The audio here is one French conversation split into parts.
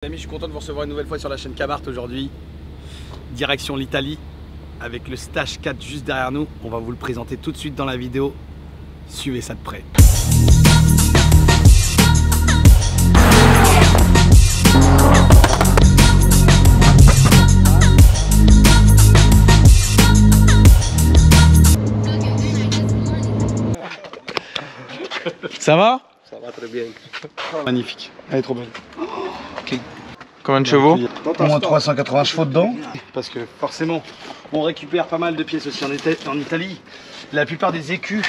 Les amis, je suis content de vous recevoir une nouvelle fois sur la chaîne Cabart aujourd'hui. Direction l'Italie avec le Stage 4 juste derrière nous. On va vous le présenter tout de suite dans la vidéo. Suivez ça de près. Ça va? Ça va très bien. Magnifique. Elle est trop belle. Okay. Combien de chevaux? Au moins 380 chevaux dedans. Parce que forcément, on récupère pas mal de pièces aussi en Italie. La plupart des écus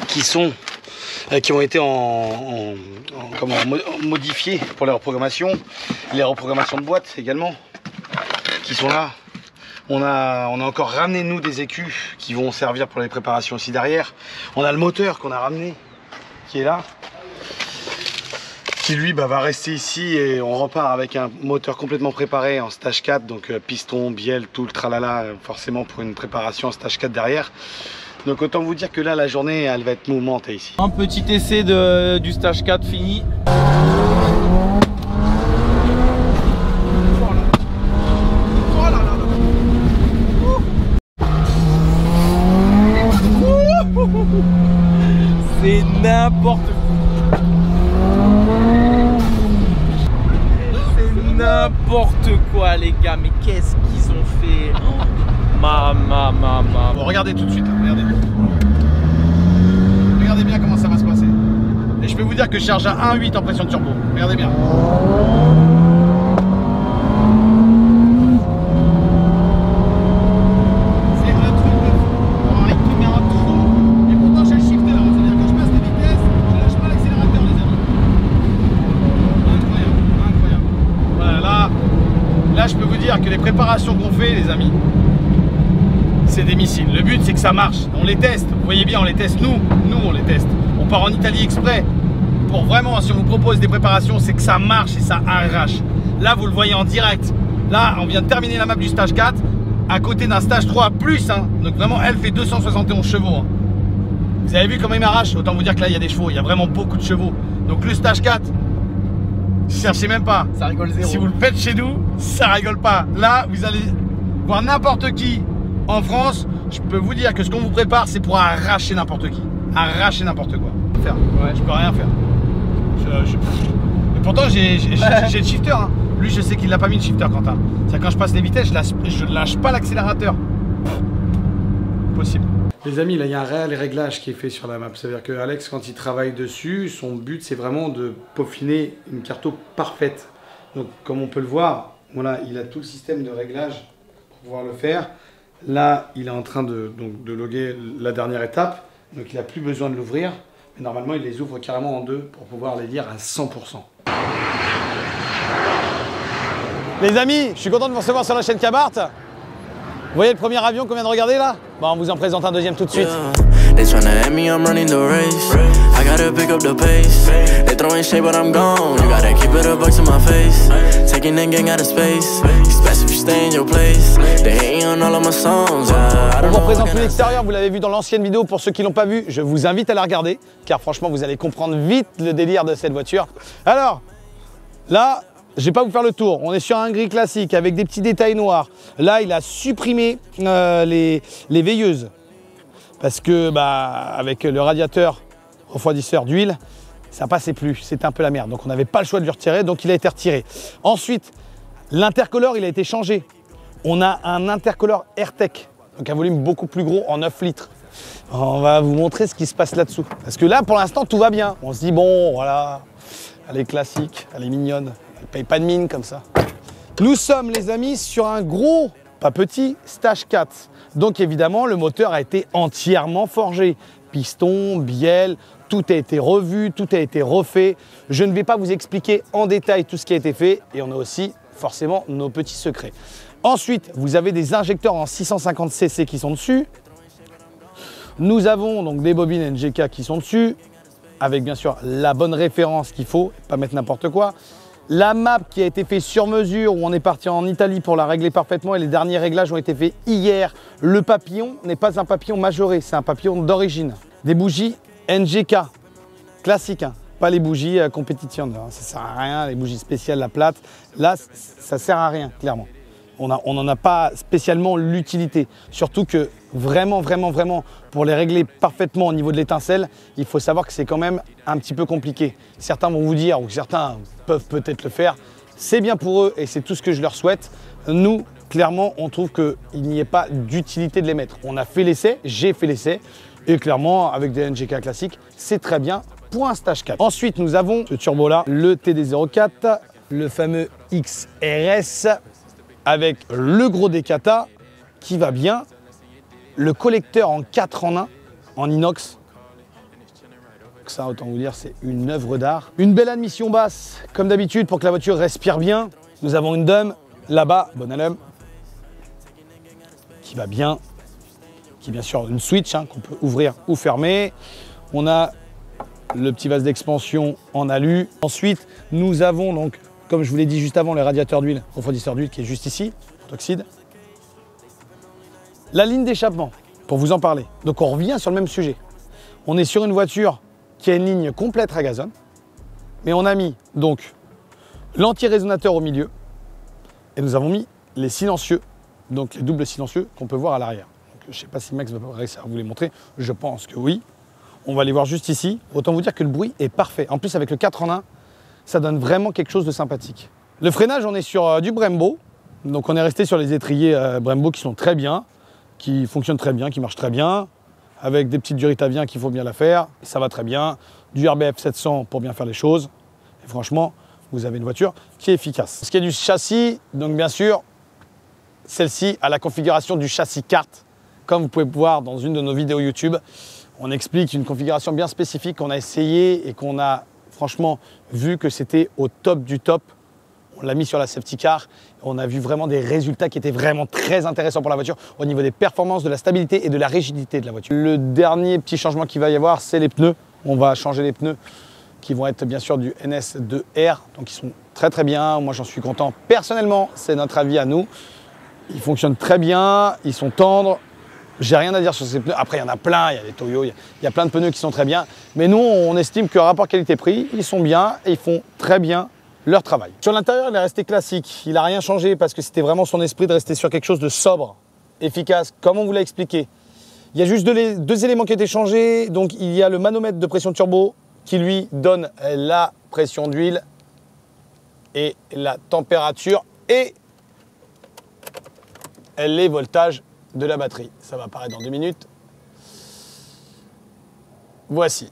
qui ont été modifiés pour les reprogrammations de boîtes également, qui sont là. On a encore ramené nous des écus qui vont servir pour les préparations aussi derrière. On a le moteur qu'on a ramené, qui est là, qui lui va rester ici, et on repart avec un moteur complètement préparé en Stage 4, donc piston, bielle, tout le tralala, forcément pour une préparation en Stage 4 derrière. Donc autant vous dire que là la journée elle va être mouvementée ici. Un petit essai du Stage 4 fini. C'est n'importe quoi. C'est n'importe quoi les gars, mais qu'est-ce qu'ils ont fait? Bon, regardez tout de suite, regardez. Regardez bien comment ça va se passer. Et je peux vous dire que je charge à 1.8 en pression de turbo. Regardez bien. C'est un truc de fou. On arrive plus à un trou. Et pourtant j'ai le shifter. C'est-à-dire que je passe de vitesse, je lâche pas l'accélérateur les amis. Incroyable, incroyable. Voilà, là je peux vous dire que les préparations qu'on fait les amis, c'est des missiles. Le but c'est que ça marche. On les teste. Vous voyez bien, on les teste. Nous on les teste. On part en Italie exprès pour vraiment, si on vous propose des préparations, c'est que ça marche et ça arrache. Là vous le voyez en direct. Là on vient de terminer la map du Stage 4 à côté d'un Stage 3 plus. Donc vraiment elle fait 271 chevaux. Vous avez vu comment il m'arrache? Autant vous dire que là il y a des chevaux. Il y a vraiment beaucoup de chevaux. Donc le Stage 4, cherchez même pas. Ça rigole zéro. Si vous le faites chez nous, ça rigole pas. Là vous allez voir n'importe qui en France, je peux vous dire que ce qu'on vous prépare, c'est pour arracher n'importe qui. Arracher n'importe quoi. Ouais, je peux rien faire. Et pourtant, j'ai le shifter. Lui, je sais qu'il l'a pas mis le shifter, Quentin. C'est quand je passe les vitesses, je lâche pas l'accélérateur. Possible. Les amis, là, il y a un réel réglage qui est fait sur la map. C'est-à-dire que Alex, quand il travaille dessus, son but, c'est vraiment de peaufiner une carto parfaite. Donc, comme on peut le voir, voilà, il a tout le système de réglage pour pouvoir le faire. Là, il est en train de loguer la dernière étape, donc il n'a plus besoin de l'ouvrir. Mais normalement, il les ouvre carrément en deux pour pouvoir les lire à 100%. Les amis, je suis content de vous recevoir sur la chaîne Cabart. Vous voyez le premier avion qu'on vient de regarder là? Bon, on vous en présente un deuxième tout de suite. They tryna at me, I'm running the race. I gotta pick up the pace. They throwing shade, but I'm gone. You gotta keep it a buck to my face. Taking that gang out of space. Especially if you stay in your place. They hating on all of my songs. On vous représente l'extérieur, vous l'avez vu dans l'ancienne vidéo. Pour ceux qui l'ont pas vu, je vous invite à la regarder, car franchement, vous allez comprendre vite le délire de cette voiture. Alors, là, je vais pas vous faire le tour. On est sur un gris classique avec des petits détails noirs. Là, il a supprimé les veilleuses. Parce que avec le radiateur refroidisseur d'huile, ça passait plus, c'était un peu la merde. Donc on n'avait pas le choix de le retirer, donc il a été retiré. Ensuite, l'intercolore, il a été changé. On a un intercolore AirTech, donc un volume beaucoup plus gros en 9 litres. On va vous montrer ce qui se passe là-dessous. Parce que là, pour l'instant, tout va bien. On se dit, bon, voilà, elle est classique, elle est mignonne, elle paye pas de mine comme ça. Nous sommes, les amis, sur un gros, pas petit, Stage 4. Donc évidemment, le moteur a été entièrement forgé. Piston, bielle, tout a été revu, tout a été refait. Je ne vais pas vous expliquer en détail tout ce qui a été fait. Et on a aussi forcément nos petits secrets. Ensuite, vous avez des injecteurs en 650 cc qui sont dessus. Nous avons donc des bobines NGK qui sont dessus, avec bien sûr la bonne référence qu'il faut, pas mettre n'importe quoi. La map qui a été faite sur mesure, où on est parti en Italie pour la régler parfaitement, et les derniers réglages ont été faits hier. Le papillon n'est pas un papillon majoré, c'est un papillon d'origine. Des bougies NGK, classiques, pas les bougies compétition, hein. Ça sert à rien, les bougies spéciales, la plate. Là, ça sert à rien, clairement. On n'en a pas spécialement l'utilité. Surtout que vraiment, pour les régler parfaitement au niveau de l'étincelle, il faut savoir que c'est quand même un petit peu compliqué. Certains vont vous dire, ou certains peuvent peut-être le faire, c'est bien pour eux et c'est tout ce que je leur souhaite. Nous, clairement, on trouve qu'il n'y ait pas d'utilité de les mettre. On a fait l'essai, j'ai fait l'essai, et clairement, avec des NGK classiques, c'est très bien pour un stage 4. Ensuite, nous avons ce turbo-là, le TD04, le fameux XRS, avec le gros Dekata qui va bien, le collecteur en 4 en 1 en inox. Ça, autant vous dire, c'est une œuvre d'art. Une belle admission basse, comme d'habitude, pour que la voiture respire bien. Nous avons une dôme là-bas, Bonalum, qui va bien, qui est bien sûr une switch hein, qu'on peut ouvrir ou fermer. On a le petit vase d'expansion en alu. Ensuite, nous avons donc, comme je vous l'ai dit juste avant, le radiateur d'huile, refroidisseur d'huile qui est juste ici, oxyde. La ligne d'échappement, pour vous en parler. Donc on revient sur le même sujet. On est sur une voiture qui a une ligne complète à gazon, mais on a mis donc l'anti-résonateur au milieu et nous avons mis les silencieux, donc les doubles silencieux qu'on peut voir à l'arrière. Je ne sais pas si Max va réussir à vous les montrer, je pense que oui. On va les voir juste ici. Autant vous dire que le bruit est parfait. En plus, avec le 4 en 1, ça donne vraiment quelque chose de sympathique. Le freinage, on est sur du Brembo. Donc on est resté sur les étriers Brembo qui sont très bien, qui fonctionnent très bien, qui marchent très bien, avec des petites duritaviens qu'il faut bien la faire. Ça va très bien. Du RBF 700 pour bien faire les choses. Et franchement, vous avez une voiture qui est efficace. Ce qui est du châssis, donc bien sûr, celle-ci a la configuration du châssis carte. Comme vous pouvez voir dans une de nos vidéos YouTube, on explique une configuration bien spécifique qu'on a essayé et qu'on a franchement vu que c'était au top du top. On l'a mis sur la safety car. On a vu vraiment des résultats qui étaient vraiment très intéressants pour la voiture au niveau des performances, de la stabilité et de la rigidité de la voiture. Le dernier petit changement qu'il va y avoir, c'est les pneus. On va changer les pneus qui vont être bien sûr du NS2R. Donc ils sont très bien. Moi j'en suis content personnellement. C'est notre avis à nous. Ils fonctionnent très bien. Ils sont tendres. J'ai rien à dire sur ces pneus. Après, il y en a plein, il y a des Toyo, il y a plein de pneus qui sont très bien. Mais nous, on estime que rapport qualité-prix, ils sont bien et ils font très bien leur travail. Sur l'intérieur, il est resté classique. Il n'a rien changé parce que c'était vraiment son esprit de rester sur quelque chose de sobre, efficace, comme on vous l'a expliqué. Il y a juste deux éléments qui ont été changés. Donc, il y a le manomètre de pression turbo qui, lui, donne la pression d'huile et la température et les voltages de la batterie. Ça va apparaître dans 2 minutes. Voici.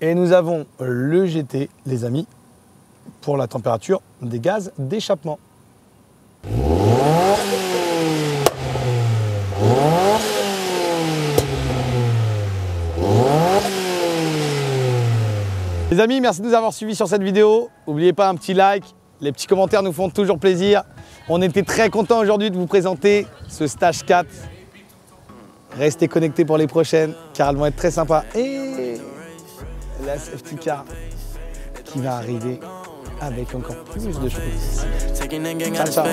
Et nous avons le GT, les amis, pour la température des gaz d'échappement. Les amis, merci de nous avoir suivis sur cette vidéo. N'oubliez pas un petit like. Les petits commentaires nous font toujours plaisir. On était très contents aujourd'hui de vous présenter ce stage 4. Restez connectés pour les prochaines car elles vont être très sympas. Et la safety car qui va arriver avec encore plus de choses. Ciao, ciao.